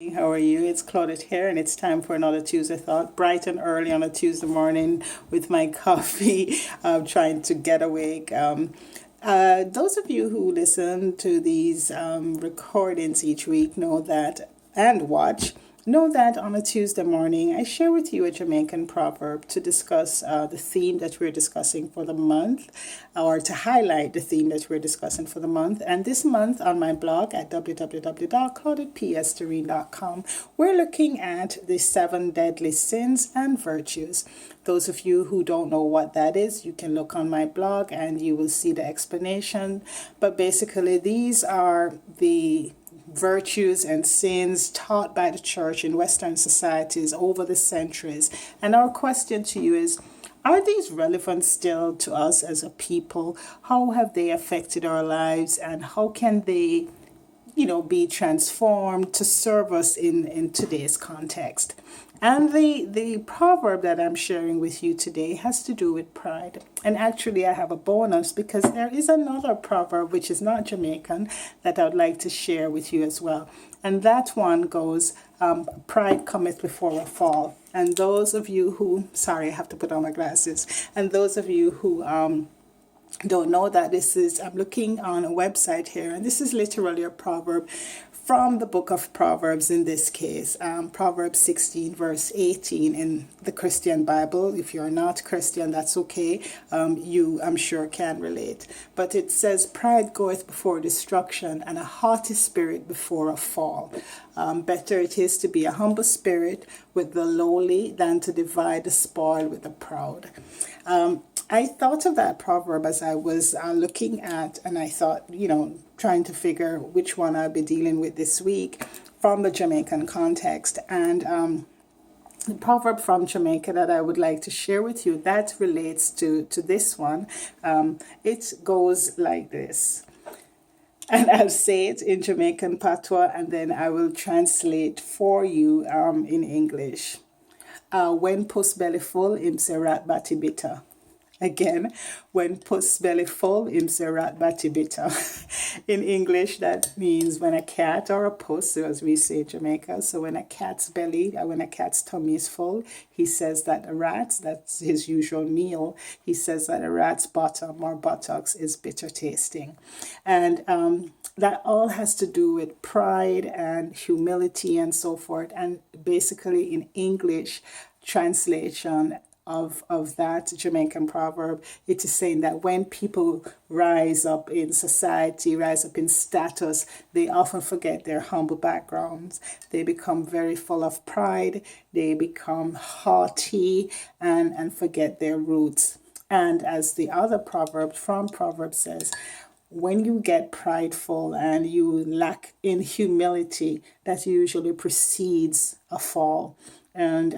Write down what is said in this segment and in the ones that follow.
How are you? It's Claudette here, and it's time for another Tuesday Thought. Bright and early on a Tuesday morning with my coffee, trying to get awake. Those of you who listen to these recordings each week know that, and watch, know that on a Tuesday morning, I share with you a Jamaican proverb to discuss the theme that we're discussing for the month, or to highlight the theme that we're discussing for the month. And this month on my blog at www.claudettePesterine.com, we're looking at the 7 deadly sins and virtues. Those of you who don't know what that is, you can look on my blog and you will see the explanation. But basically, these are the virtues and sins taught by the church in Western societies over the centuries. And our question to you is, are these relevant still to us as a people? How have they affected our lives, and how can they be transformed to serve us in today's context? And the proverb that I'm sharing with you today has to do with pride. And actually, I have a bonus because there is another proverb which is not Jamaican that I would like to share with you as well. And that one goes, pride cometh before a fall. And those of you who, sorry, I have to put on my glasses. And those of you who don't know that this is, I'm looking on a website here, and this is literally a proverb from the book of Proverbs in this case, Proverbs 16 verse 18 in the Christian Bible. If you're not Christian, that's okay. You, I'm sure, can relate. But it says, pride goeth before destruction, and a haughty spirit before a fall. Better it is to be a humble spirit with the lowly than to divide the spoil with the proud. I thought of that proverb as I was looking at, and I thought, trying to figure which one I'll be dealing with this week from the Jamaican context. And the proverb from Jamaica that I would like to share with you that relates to this one. It goes like this. And I'll say it in Jamaican patois, and then I will translate for you in English. When puss belly full, him say rat batty bitter. Again, when puss belly full, him say rat batty bitter. In English, that means when a cat or a puss, as we say in Jamaica, so when a cat's belly, when a cat's tummy is full, he says that a rat, that's his usual meal, he says that a rat's bottom or buttocks is bitter tasting. And that all has to do with pride and humility and so forth. And basically in English translation of that Jamaican proverb, it is saying that when people rise up in society, rise up in status, they often forget their humble backgrounds. They become very full of pride, they become haughty and forget their roots. And as the other proverb from Proverbs says, when you get prideful and you lack in humility, that usually precedes a fall. And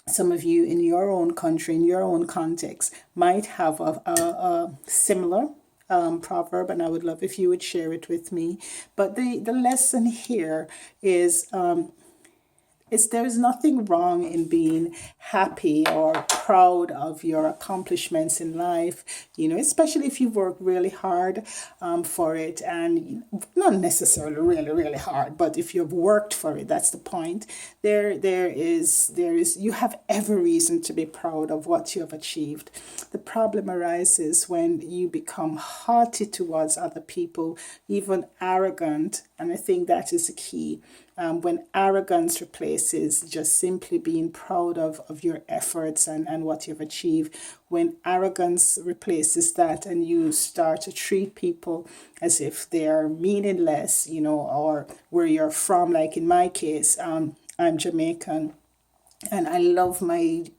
some of you in your own country, in your own context, might have a similar proverb, and I would love if you would share it with me. But the lesson here is there's nothing wrong in being happy or proud of your accomplishments in life, especially if you've worked really hard for it, and not necessarily really, really hard, but if you've worked for it, that's the point. There is, you have every reason to be proud of what you have achieved. The problem arises when you become haughty towards other people, even arrogant, and I think that is the key. When arrogance replaces just simply being proud of your efforts and what you've achieved, when arrogance replaces that and you start to treat people as if they're meaningless, or where you're from, like in my case, I'm Jamaican and I love my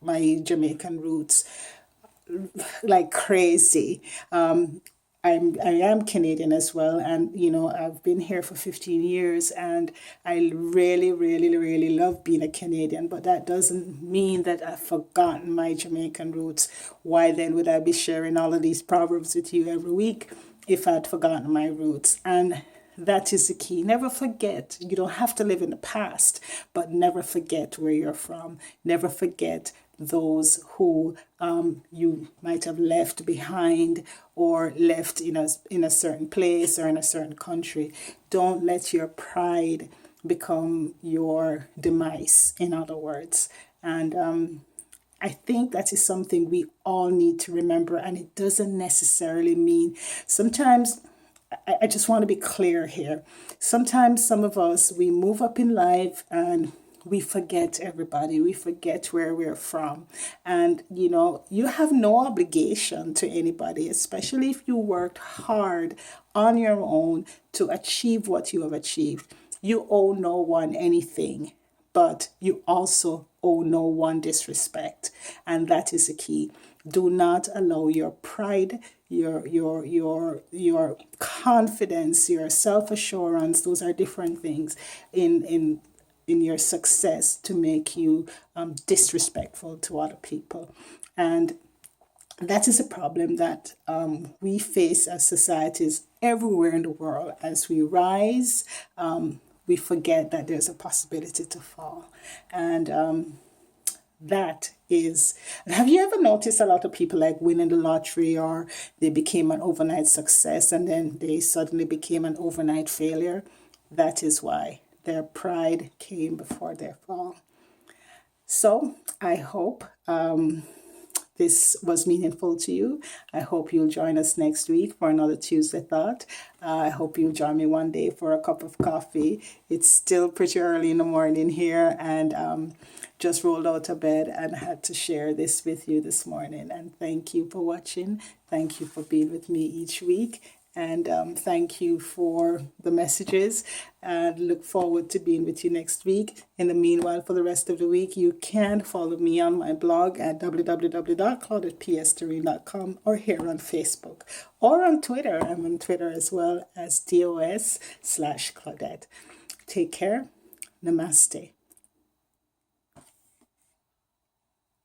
Jamaican roots like crazy. I am Canadian as well, and I've been here for 15 years, and I really, really, really love being a Canadian. But that doesn't mean that I've forgotten my Jamaican roots. Why then would I be sharing all of these proverbs with you every week if I'd forgotten my roots? And that is the key. Never forget. You don't have to live in the past, but never forget where you're from. Never forget those who you might have left behind or left in a certain place or in a certain country. Don't let your pride become your demise, in other words. And I think that is something we all need to remember, and it doesn't necessarily mean sometimes. I just want to be clear here. Sometimes some of us, we move up in life and we forget everybody. We forget where we're from. And, you have no obligation to anybody, especially if you worked hard on your own to achieve what you have achieved. You owe no one anything, but you also owe no one disrespect. And that is the key. Do not allow your pride, your confidence, your self-assurance, those are different things, in your success to make you disrespectful to other people. And that is a problem that we face as societies everywhere in the world. As we rise, we forget that there's a possibility to fall. And that is, have you ever noticed a lot of people like winning the lottery, or they became an overnight success and then they suddenly became an overnight failure? That is why their pride came before their fall. So I hope this was meaningful to you. I hope you'll join us next week for another Tuesday Thought. I hope you'll join me one day for a cup of coffee. It's still pretty early in the morning here, and just rolled out of bed and had to share this with you this morning. And thank you for watching. Thank you for being with me each week. And thank you for the messages, and look forward to being with you next week. In the meanwhile, for the rest of the week, you can follow me on my blog at www.claudettestorine.com, or here on Facebook or on Twitter. I'm on Twitter as well as DOS/Claudette. Take care. Namaste.